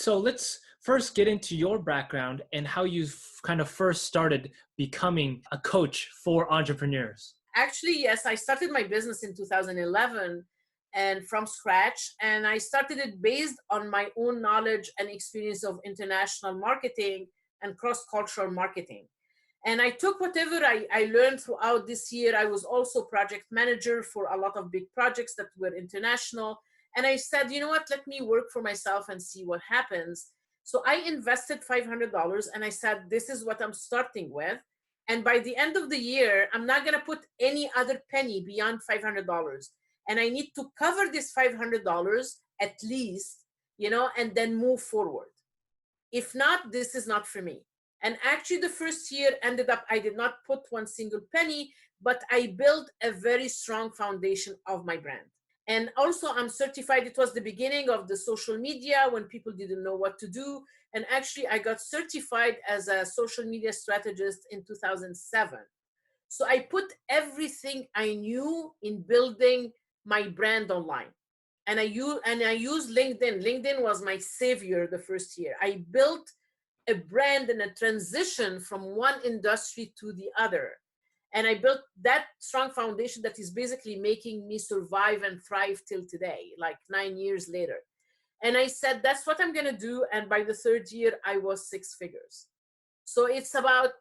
So let's first get into your background and how you kind of first started becoming a coach for entrepreneurs. Actually, yes, I started my business in 2011 and from scratch. And I started it based on my own knowledge and experience of international marketing and cross-cultural marketing. And I took whatever I learned throughout this year. I was also project manager for a lot of big projects that were international. And I said, you know what, let me work for myself and see what happens. So I invested $500 and I said, this is what I'm starting with. And by the end of the year, I'm not going to put any other penny beyond $500. And I need to cover this $500 at least, and then move forward. If not, this is not for me. And actually the first year ended up, I did not put one single penny, but I built a very strong foundation of my brand. And also I'm certified. It was the beginning of the social media when people didn't know what to do. And actually I got certified as a social media strategist in 2007. So I put everything I knew in building my brand online. And I used LinkedIn. LinkedIn was my savior the first year. I built a brand and a transition from one industry to the other. And I built that strong foundation that is basically making me survive and thrive till today, like 9 years later. And I said, that's what I'm going to do. And by the third year, I was six figures. So it's about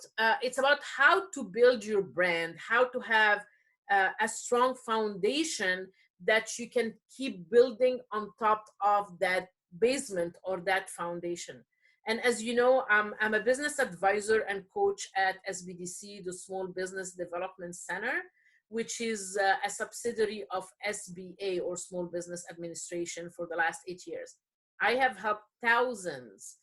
how to build your brand, how to have a strong foundation that you can keep building on top of that basement or that foundation. And as you know, I'm a business advisor and coach at SBDC, the Small Business Development Center, which is a subsidiary of SBA, or Small Business Administration, for the last 8 years. I have helped thousands,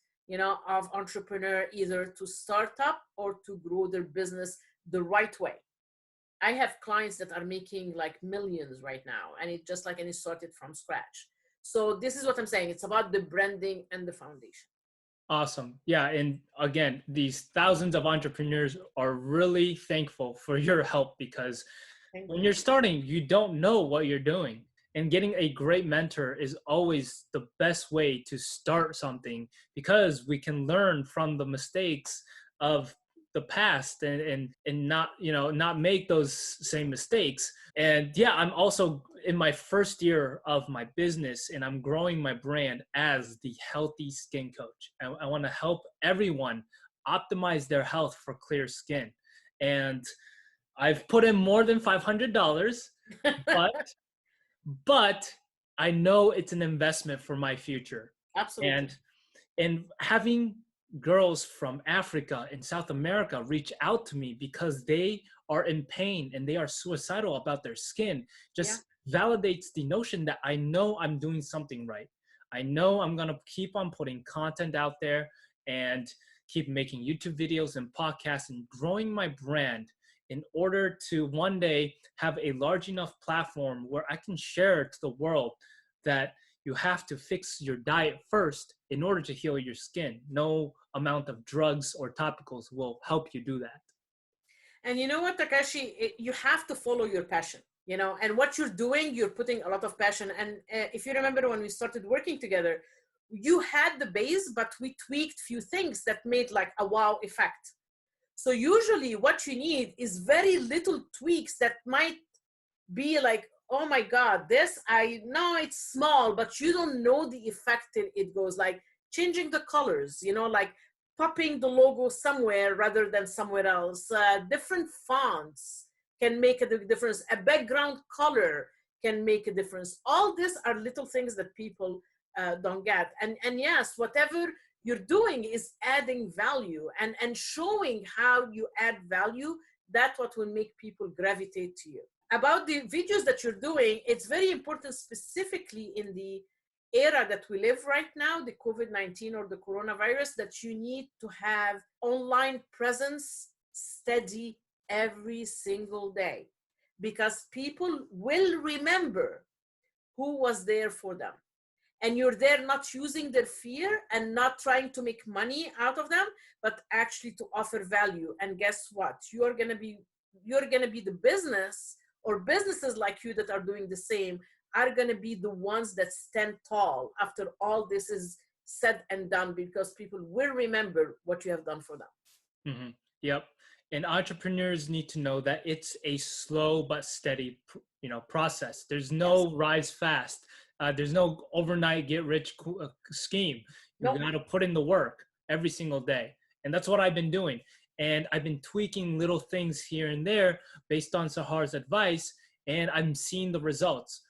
of entrepreneurs either to start up or to grow their business the right way. I have clients that are making like millions right now, and it just like, and it started from scratch. So this is what I'm saying. It's about the branding and the foundation. Awesome. Yeah. And again, these thousands of entrepreneurs are really thankful for your help, because when you're starting, you don't know what you're doing. And getting a great mentor is always the best way to start something, because we can learn from the mistakes of the past and not make those same mistakes. And yeah, I'm also in my first year of my business, and I'm growing my brand as the healthy skin coach. I want to help everyone optimize their health for clear skin. And I've put in more than $500, but I know it's an investment for my future. Absolutely. And having girls from Africa and South America reach out to me because they are in pain and they are suicidal about their skin just validates the notion that I know I'm doing something right. I know I'm going to keep on putting content out there and keep making YouTube videos and podcasts and growing my brand in order to one day have a large enough platform where I can share to the world that you have to fix your diet first in order to heal your skin. No amount of drugs or topicals will help you do that. And you know what, Takashi, you have to follow your passion, and what you're doing, you're putting a lot of passion. And if you remember when we started working together, you had the base, but we tweaked few things that made like a wow effect. So usually what you need is very little tweaks that might be like, oh my God, this, I know it's small, but you don't know the effect it goes, like changing the colors, like popping the logo somewhere rather than somewhere else. Different fonts can make a difference. A background color can make a difference. All these are little things that people don't get. And yes, whatever you're doing is adding value and showing how you add value. That's what will make people gravitate to you. About the videos that you're doing, it's very important, specifically in the era that we live right now, the COVID-19 or the coronavirus, that you need to have online presence steady every single day, because people will remember who was there for them. And you're there not using their fear and not trying to make money out of them, but actually to offer value. And guess what? You're gonna be the business, or businesses like you that are doing the same are gonna be the ones that stand tall after all this is said and done, because people will remember what you have done for them. Mm-hmm. Yep. And entrepreneurs need to know that it's a slow but steady, process. There's no rise fast. There's no overnight get rich scheme. You Nope. got to put in the work every single day. And that's what I've been doing. And I've been tweaking little things here and there based on SAHAR's advice, and I'm seeing the results.